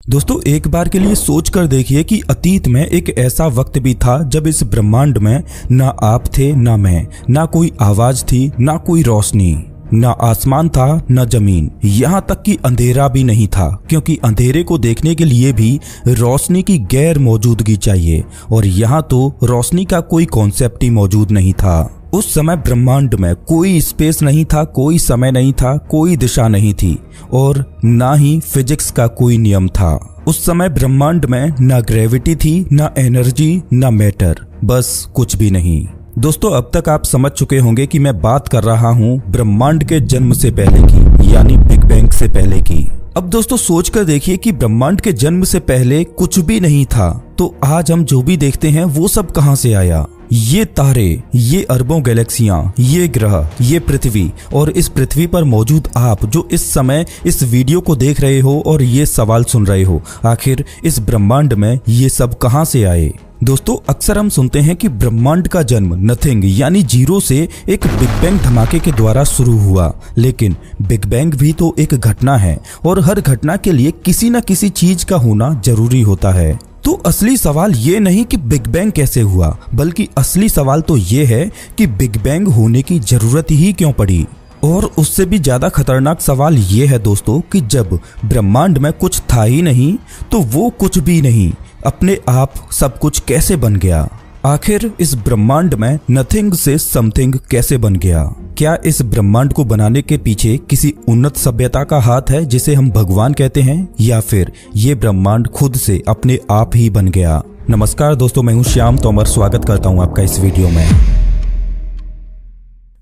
दोस्तों एक बार के लिए सोच कर देखिए कि अतीत में एक ऐसा वक्त भी था जब इस ब्रह्मांड में ना आप थे ना मैं, ना कोई आवाज थी ना कोई रोशनी, ना आसमान था न जमीन, यहाँ तक कि अंधेरा भी नहीं था, क्योंकि अंधेरे को देखने के लिए भी रोशनी की गैर मौजूदगी चाहिए और यहाँ तो रोशनी का कोई कॉन्सेप्ट ही मौजूद नहीं था। उस समय ब्रह्मांड में कोई स्पेस नहीं था, कोई समय नहीं था, कोई दिशा नहीं थी और ना ही फिजिक्स का कोई नियम था। उस समय ब्रह्मांड में ना ग्रेविटी थी, ना एनर्जी, ना मैटर, बस कुछ भी नहीं। दोस्तों अब तक आप समझ चुके होंगे कि मैं बात कर रहा हूँ ब्रह्मांड के जन्म से पहले की, यानी बिग बैंग से पहले की। अब दोस्तों सोच कर देखिए कि ब्रह्मांड के जन्म से पहले कुछ भी नहीं था, तो आज हम जो भी देखते हैं वो सब कहाँ से आया? ये तारे, ये अरबों गैलेक्सियां, ये ग्रह, ये पृथ्वी और इस पृथ्वी पर मौजूद आप जो इस समय इस वीडियो को देख रहे हो और ये सवाल सुन रहे हो, आखिर इस ब्रह्मांड में ये सब कहाँ से आए? दोस्तों अक्सर हम सुनते हैं कि ब्रह्मांड का जन्म नथिंग यानी जीरो से एक बिग बैंग धमाके के द्वारा शुरू हुआ, लेकिन बिग बैंग भी तो एक घटना है और हर घटना के लिए किसी न किसी चीज का होना जरूरी होता है। तो असली सवाल ये नहीं कि बिग बैंग कैसे हुआ, बल्कि असली सवाल तो ये है कि बिग बैंग होने की जरूरत ही क्यों पड़ी। और उससे भी ज्यादा खतरनाक सवाल ये है दोस्तों कि जब ब्रह्मांड में कुछ था ही नहीं तो वो कुछ भी नहीं अपने आप सब कुछ कैसे बन गया? आखिर इस ब्रह्मांड में नथिंग से समथिंग कैसे बन गया? क्या इस ब्रह्मांड को बनाने के पीछे किसी उन्नत सभ्यता का हाथ है जिसे हम भगवान कहते हैं, या फिर ये ब्रह्मांड खुद से अपने आप ही बन गया? नमस्कार दोस्तों, मैं हूं श्याम तोमर, स्वागत करता हूं आपका इस वीडियो में।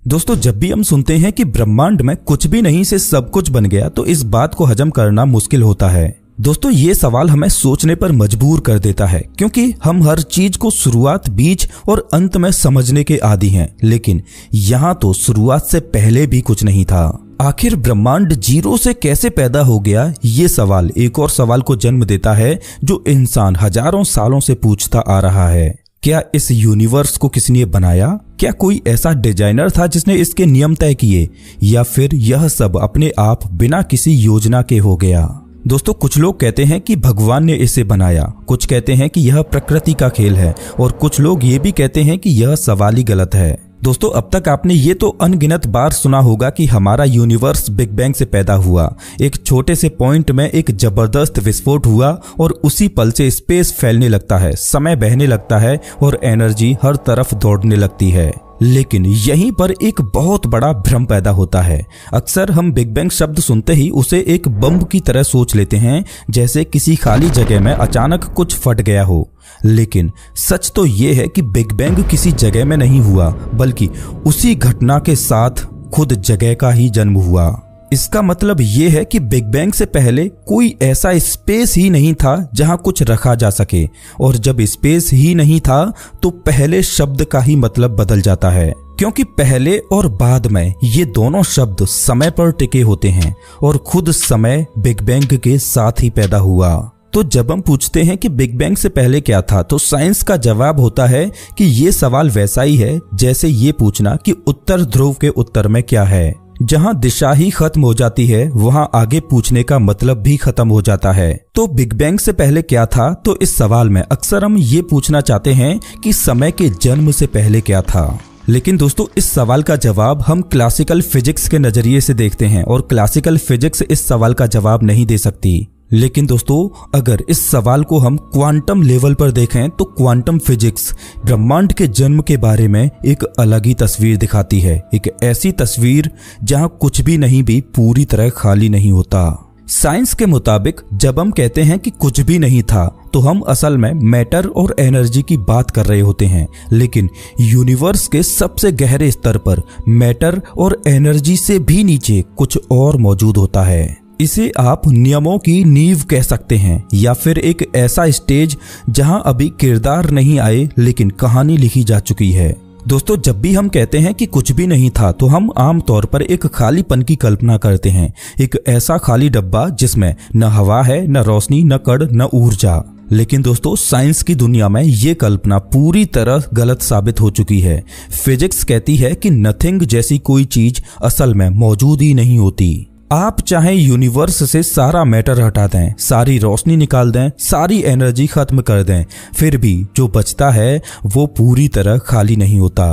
दोस्तों जब भी हम सुनते हैं कि ब्रह्मांड में कुछ भी नहीं से सब कुछ बन गया तो इस बात को हजम करना मुश्किल होता है। दोस्तों ये सवाल हमें सोचने पर मजबूर कर देता है, क्योंकि हम हर चीज को शुरुआत, बीच और अंत में समझने के आदी हैं, लेकिन यहाँ तो शुरुआत से पहले भी कुछ नहीं था। आखिर ब्रह्मांड जीरो से कैसे पैदा हो गया? ये सवाल एक और सवाल को जन्म देता है जो इंसान हजारों सालों से पूछता आ रहा है। क्या इस यूनिवर्स को किसी ने बनाया? क्या कोई ऐसा डिजाइनर था जिसने इसके नियम तय किए, या फिर यह सब अपने आप बिना किसी योजना के हो गया? दोस्तों कुछ लोग कहते हैं कि भगवान ने इसे बनाया, कुछ कहते हैं कि यह प्रकृति का खेल है और कुछ लोग ये भी कहते हैं कि यह सवाल ही गलत है। दोस्तों अब तक आपने ये तो अनगिनत बार सुना होगा कि हमारा यूनिवर्स बिग बैंग से पैदा हुआ, एक छोटे से पॉइंट में एक जबरदस्त विस्फोट हुआ और उसी पल से स्पेस फैलने लगता है, समय बहने लगता है और एनर्जी हर तरफ दौड़ने लगती है। लेकिन यहीं पर एक बहुत बड़ा भ्रम पैदा होता है। अक्सर हम बिग बैंग शब्द सुनते ही उसे एक बम की तरह सोच लेते हैं, जैसे किसी खाली जगह में अचानक कुछ फट गया हो। लेकिन सच तो ये है कि बिग बैंग किसी जगह में नहीं हुआ, बल्कि उसी घटना के साथ खुद जगह का ही जन्म हुआ। इसका मतलब ये है कि बिग बैंग से पहले कोई ऐसा स्पेस ही नहीं था जहां कुछ रखा जा सके, और जब स्पेस ही नहीं था तो पहले शब्द का ही मतलब बदल जाता है, क्योंकि पहले और बाद में ये दोनों शब्द समय पर टिके होते हैं और खुद समय बिग बैंग के साथ ही पैदा हुआ। तो जब हम पूछते हैं कि बिग बैंग से पहले क्या था, तो साइंस का जवाब होता है कि ये सवाल वैसा ही है जैसे ये पूछना कि उत्तर ध्रुव के उत्तर में क्या है। जहां दिशा ही खत्म हो जाती है वहां आगे पूछने का मतलब भी खत्म हो जाता है। तो बिग बैंग से पहले क्या था? तो इस सवाल में अक्सर हम ये पूछना चाहते हैं कि समय के जन्म से पहले क्या था। लेकिन दोस्तों इस सवाल का जवाब हम क्लासिकल फिजिक्स के नजरिए से देखते हैं और क्लासिकल फिजिक्स इस सवाल का जवाब नहीं दे सकती। लेकिन दोस्तों अगर इस सवाल को हम क्वांटम लेवल पर देखें तो क्वांटम फिजिक्स ब्रह्मांड के जन्म के बारे में एक अलग ही तस्वीर दिखाती है, एक ऐसी तस्वीर जहां कुछ भी नहीं भी पूरी तरह खाली नहीं होता। साइंस के मुताबिक जब हम कहते हैं कि कुछ भी नहीं था तो हम असल में मैटर और एनर्जी की बात कर रहे होते हैं, लेकिन यूनिवर्स के सबसे गहरे स्तर पर मैटर और एनर्जी से भी नीचे कुछ और मौजूद होता है। इसे आप नियमों की नींव कह सकते हैं, या फिर एक ऐसा स्टेज जहां अभी किरदार नहीं आए लेकिन कहानी लिखी जा चुकी है। दोस्तों जब भी हम कहते हैं कि कुछ भी नहीं था तो हम आमतौर पर एक खालीपन की कल्पना करते हैं, एक ऐसा खाली डब्बा जिसमें न हवा है, न रोशनी, न कण, न ऊर्जा। लेकिन दोस्तों साइंस की दुनिया में ये कल्पना पूरी तरह गलत साबित हो चुकी है। फिजिक्स कहती है कि नथिंग जैसी कोई चीज असल में मौजूद ही नहीं होती। आप चाहे यूनिवर्स से सारा मैटर हटा दें, सारी रोशनी निकाल दें, सारी एनर्जी खत्म कर दें, फिर भी जो बचता है वो पूरी तरह खाली नहीं होता।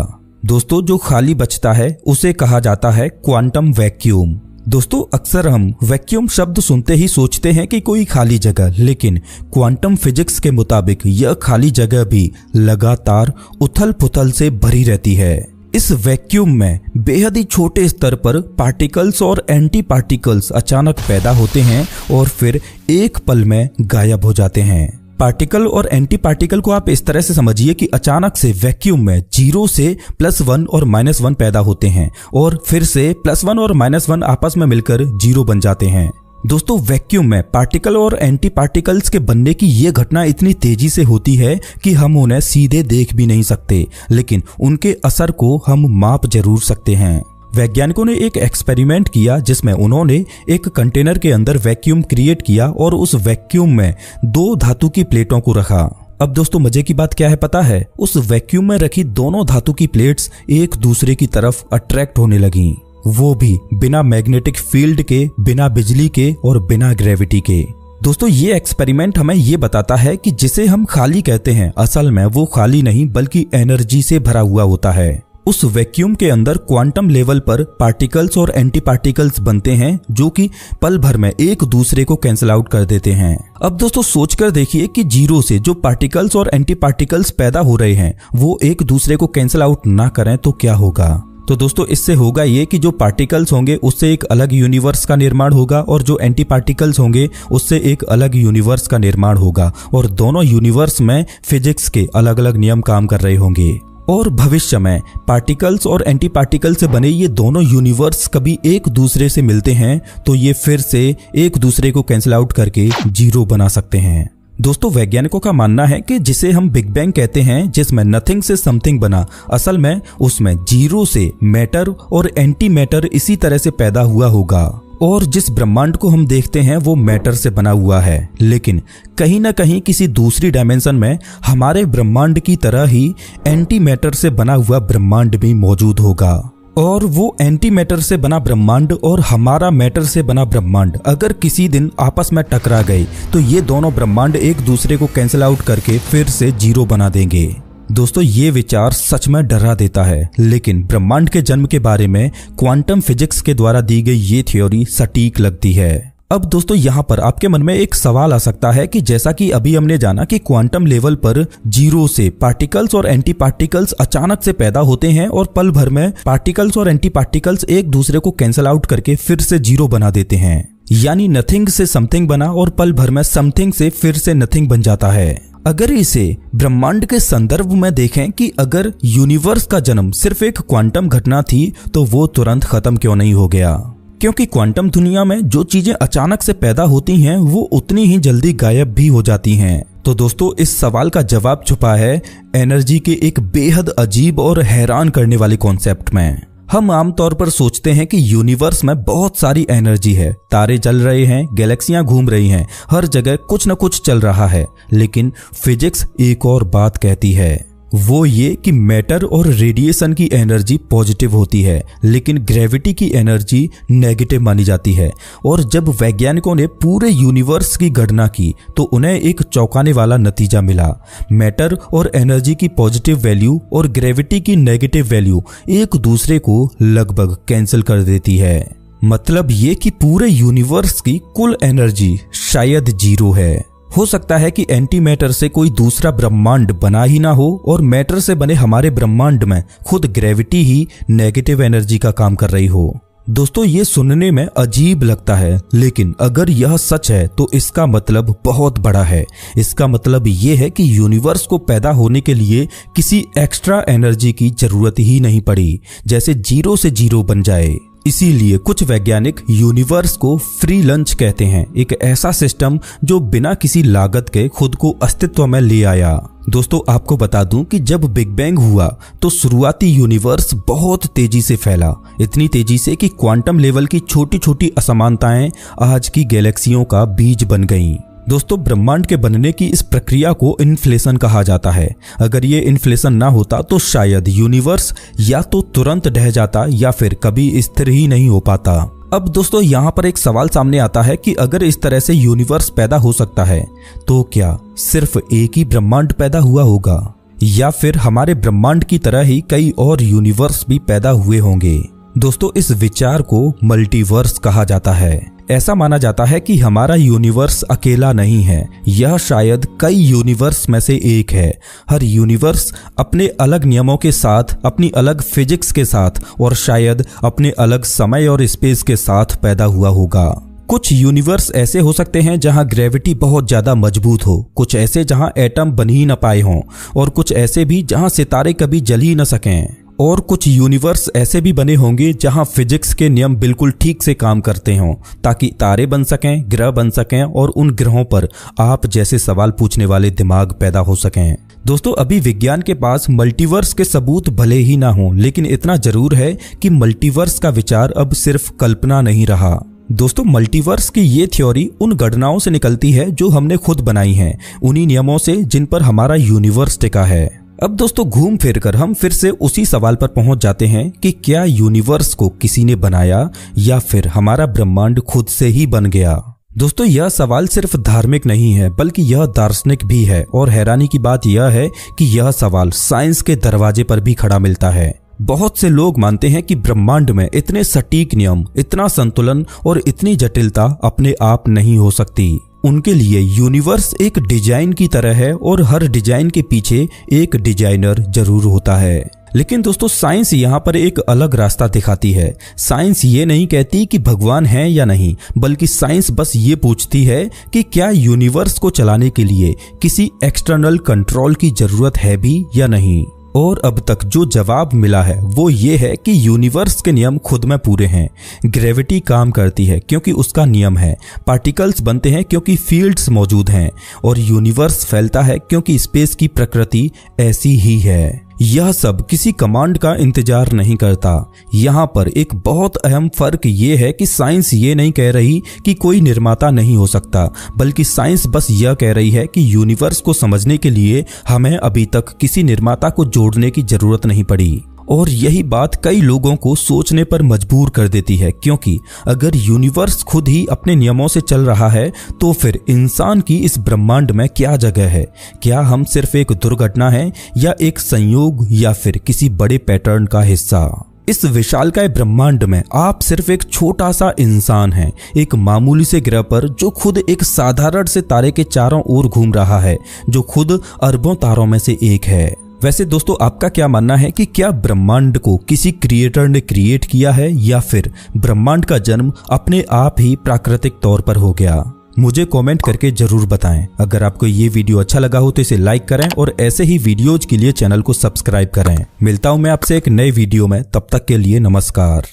दोस्तों जो खाली बचता है उसे कहा जाता है क्वांटम वैक्यूम। दोस्तों अक्सर हम वैक्यूम शब्द सुनते ही सोचते हैं कि कोई खाली जगह, लेकिन क्वांटम फिजिक्स के मुताबिक यह खाली जगह भी लगातार उथल पुथल से भरी रहती है। इस वैक्यूम में बेहद ही छोटे स्तर पर पार्टिकल्स और एंटी पार्टिकल्स अचानक पैदा होते हैं और फिर एक पल में गायब हो जाते हैं। पार्टिकल और एंटी पार्टिकल को आप इस तरह से समझिए कि अचानक से वैक्यूम में 0 से +1 और -1 पैदा होते हैं और फिर से +1 और -1 आपस में मिलकर 0 बन जाते हैं। दोस्तों वैक्यूम में पार्टिकल और एंटी पार्टिकल्स के बनने की ये घटना इतनी तेजी से होती है कि हम उन्हें सीधे देख भी नहीं सकते, लेकिन उनके असर को हम माप जरूर सकते हैं। वैज्ञानिकों ने एक एक्सपेरिमेंट किया जिसमें उन्होंने एक कंटेनर के अंदर वैक्यूम क्रिएट किया और उस वैक्यूम में 2 धातु की प्लेटों को रखा। अब दोस्तों मजे की बात क्या है पता है? उस वैक्यूम में रखी दोनों धातु की प्लेट्स एक दूसरे की तरफ अट्रैक्ट होने लगी, वो भी बिना मैग्नेटिक फील्ड के, बिना बिजली के और बिना ग्रेविटी के। दोस्तों ये एक्सपेरिमेंट हमें ये बताता है कि जिसे हम खाली कहते हैं असल में वो खाली नहीं बल्कि एनर्जी से भरा हुआ होता है। उस वैक्यूम के अंदर क्वांटम लेवल पर पार्टिकल्स और एंटी पार्टिकल्स बनते हैं जो कि पल भर में एक दूसरे को कैंसिल आउट कर देते हैं। अब दोस्तों सोचकर देखिए कि 0 से जो पार्टिकल्स और एंटी पार्टिकल्स पैदा हो रहे हैं वो एक दूसरे को कैंसिल आउट ना करें तो क्या होगा? तो दोस्तों इससे होगा ये कि जो पार्टिकल्स होंगे उससे एक अलग यूनिवर्स का निर्माण होगा और जो एंटी पार्टिकल्स होंगे उससे एक अलग यूनिवर्स का निर्माण होगा और दोनों यूनिवर्स में फिजिक्स के अलग अलग नियम काम कर रहे होंगे। और भविष्य में पार्टिकल्स और एंटी पार्टिकल से बने ये दोनों यूनिवर्स कभी एक दूसरे से मिलते हैं तो ये फिर से एक दूसरे को कैंसिल आउट करके 0 बना सकते हैं। दोस्तों वैज्ञानिकों का मानना है कि जिसे हम बिग बैंग कहते हैं, जिसमें नथिंग से समथिंग बना, असल में उसमें 0 से मैटर और एंटी मैटर इसी तरह से पैदा हुआ होगा। और जिस ब्रह्मांड को हम देखते हैं वो मैटर से बना हुआ है, लेकिन कहीं ना कहीं किसी दूसरी डायमेंशन में हमारे ब्रह्मांड की तरह ही एंटी मैटर से बना हुआ ब्रह्मांड भी मौजूद होगा। और वो एंटी मैटर से बना ब्रह्मांड और हमारा मैटर से बना ब्रह्मांड अगर किसी दिन आपस में टकरा गए तो ये दोनों ब्रह्मांड एक दूसरे को कैंसिल आउट करके फिर से 0 बना देंगे। दोस्तों ये विचार सच में डरा देता है, लेकिन ब्रह्मांड के जन्म के बारे में क्वांटम फिजिक्स के द्वारा दी गई ये थ्योरी सटीक लगती है। अब दोस्तों यहाँ पर आपके मन में एक सवाल आ सकता है कि जैसा कि अभी हमने जाना कि क्वांटम लेवल पर 0 से पार्टिकल्स और एंटी पार्टिकल्स अचानक से पैदा होते हैं और पल भर में पार्टिकल्स और एंटी पार्टिकल्स एक दूसरे को कैंसिल आउट करके फिर से 0 बना देते हैं, यानी नथिंग से समथिंग बना और पल भर में समथिंग से फिर से नथिंग बन जाता है। अगर इसे ब्रह्मांड के संदर्भ में देखें कि अगर यूनिवर्स का जन्म सिर्फ एक क्वांटम घटना थी तो वो तुरंत खत्म क्यों नहीं हो गया? क्योंकि क्वांटम दुनिया में जो चीजें अचानक से पैदा होती हैं वो उतनी ही जल्दी गायब भी हो जाती हैं। तो दोस्तों इस सवाल का जवाब छुपा है एनर्जी के एक बेहद अजीब और हैरान करने वाले कॉन्सेप्ट में। हम आमतौर पर सोचते हैं कि यूनिवर्स में बहुत सारी एनर्जी है, तारे जल रहे हैं, गैलेक्सियां घूम रही हैं, हर जगह कुछ न कुछ चल रहा है, लेकिन फिजिक्स एक और बात कहती है, वो ये कि मैटर और रेडिएशन की एनर्जी पॉजिटिव होती है लेकिन ग्रेविटी की एनर्जी नेगेटिव मानी जाती है। और जब वैज्ञानिकों ने पूरे यूनिवर्स की गणना की तो उन्हें एक चौंकाने वाला नतीजा मिला। मैटर और एनर्जी की पॉजिटिव वैल्यू और ग्रेविटी की नेगेटिव वैल्यू एक दूसरे को लगभग कैंसिल कर देती है। मतलब ये कि पूरे यूनिवर्स की कुल एनर्जी शायद 0 है। हो सकता है कि एंटी मैटर से कोई दूसरा ब्रह्मांड बना ही ना हो और मैटर से बने हमारे ब्रह्मांड में खुद ग्रेविटी ही नेगेटिव एनर्जी का काम कर रही हो। दोस्तों ये सुनने में अजीब लगता है, लेकिन अगर यह सच है तो इसका मतलब बहुत बड़ा है। इसका मतलब ये है कि यूनिवर्स को पैदा होने के लिए किसी एक्स्ट्रा एनर्जी की जरूरत ही नहीं पड़ी, जैसे 0 से 0 बन जाए। इसीलिए कुछ वैज्ञानिक यूनिवर्स को फ्री लंच कहते हैं, एक ऐसा सिस्टम जो बिना किसी लागत के खुद को अस्तित्व में ले आया। दोस्तों आपको बता दूं कि जब बिग बैंग हुआ तो शुरुआती यूनिवर्स बहुत तेजी से फैला, इतनी तेजी से कि क्वांटम लेवल की छोटी छोटी असमानताएं आज की गैलेक्सियों का बीज बन गईं। दोस्तों ब्रह्मांड के बनने की इस प्रक्रिया को इन्फ्लेशन कहा जाता है। अगर ये इन्फ्लेशन ना होता तो शायद यूनिवर्स या तो तुरंत ढह जाता या फिर कभी स्थिर ही नहीं हो पाता। अब दोस्तों यहाँ पर एक सवाल सामने आता है कि अगर इस तरह से यूनिवर्स पैदा हो सकता है तो क्या सिर्फ एक ही ब्रह्मांड पैदा हुआ होगा या फिर हमारे ब्रह्मांड की तरह ही कई और यूनिवर्स भी पैदा हुए होंगे। दोस्तों इस विचार को मल्टीवर्स कहा जाता है। ऐसा माना जाता है कि हमारा यूनिवर्स अकेला नहीं है, यह शायद कई यूनिवर्स में से एक है। हर यूनिवर्स अपने अलग नियमों के साथ, अपनी अलग फिजिक्स के साथ और शायद अपने अलग समय और स्पेस के साथ पैदा हुआ होगा। कुछ यूनिवर्स ऐसे हो सकते हैं जहां ग्रेविटी बहुत ज्यादा मजबूत हो, कुछ ऐसे जहां एटम बन ही न पाए हों और कुछ ऐसे भी जहां सितारे कभी जल ही न सकें। और कुछ यूनिवर्स ऐसे भी बने होंगे जहां फिजिक्स के नियम बिल्कुल ठीक से काम करते हों ताकि तारे बन सकें, ग्रह बन सकें और उन ग्रहों पर आप जैसे सवाल पूछने वाले दिमाग पैदा हो सकें। दोस्तों अभी विज्ञान के पास मल्टीवर्स के सबूत भले ही ना हों, लेकिन इतना जरूर है कि मल्टीवर्स का विचार अब सिर्फ कल्पना नहीं रहा। दोस्तों मल्टीवर्स की ये थ्योरी उन गणनाओं से निकलती है जो हमने खुद बनाई हैं, उन्हीं नियमों से जिन पर हमारा यूनिवर्स टिका है। अब दोस्तों घूम फिर कर हम फिर से उसी सवाल पर पहुंच जाते हैं कि क्या यूनिवर्स को किसी ने बनाया या फिर हमारा ब्रह्मांड खुद से ही बन गया। दोस्तों यह सवाल सिर्फ धार्मिक नहीं है बल्कि यह दार्शनिक भी है और हैरानी की बात यह है कि यह सवाल साइंस के दरवाजे पर भी खड़ा मिलता है। बहुत से लोग मानते हैं कि ब्रह्मांड में इतने सटीक नियम, इतना संतुलन और इतनी जटिलता अपने आप नहीं हो सकती। उनके लिए यूनिवर्स एक डिजाइन की तरह है और हर डिजाइन के पीछे एक डिजाइनर जरूर होता है। लेकिन दोस्तों साइंस यहाँ पर एक अलग रास्ता दिखाती है। साइंस ये नहीं कहती कि भगवान है या नहीं, बल्कि साइंस बस ये पूछती है कि क्या यूनिवर्स को चलाने के लिए किसी एक्सटर्नल कंट्रोल की जरूरत है भी या नहीं। और अब तक जो जवाब मिला है वो ये है कि यूनिवर्स के नियम खुद में पूरे हैं। ग्रेविटी काम करती है क्योंकि उसका नियम है, पार्टिकल्स बनते हैं क्योंकि फील्ड्स मौजूद हैं और यूनिवर्स फैलता है क्योंकि स्पेस की प्रकृति ऐसी ही है। यह सब किसी कमांड का इंतजार नहीं करता। यहाँ पर एक बहुत अहम फर्क ये है कि साइंस ये नहीं कह रही कि कोई निर्माता नहीं हो सकता, बल्कि साइंस बस यह कह रही है कि यूनिवर्स को समझने के लिए हमें अभी तक किसी निर्माता को जोड़ने की जरूरत नहीं पड़ी। और यही बात कई लोगों को सोचने पर मजबूर कर देती है, क्योंकि अगर यूनिवर्स खुद ही अपने नियमों से चल रहा है तो फिर इंसान की इस ब्रह्मांड में क्या जगह है। क्या हम सिर्फ एक दुर्घटना हैं या एक संयोग या फिर किसी बड़े पैटर्न का हिस्सा। इस विशालकाय ब्रह्मांड में आप सिर्फ एक छोटा सा इंसान हैं, एक मामूली से ग्रह पर जो खुद एक साधारण से तारे के चारों ओर घूम रहा है, जो खुद अरबों तारों में से एक है। वैसे दोस्तों आपका क्या मानना है कि क्या ब्रह्मांड को किसी क्रिएटर ने क्रिएट किया है या फिर ब्रह्मांड का जन्म अपने आप ही प्राकृतिक तौर पर हो गया। मुझे कमेंट करके जरूर बताएं। अगर आपको ये वीडियो अच्छा लगा हो तो इसे लाइक करें और ऐसे ही वीडियोज के लिए चैनल को सब्सक्राइब करें। मिलता हूं मैं आपसे एक नए वीडियो में, तब तक के लिए नमस्कार।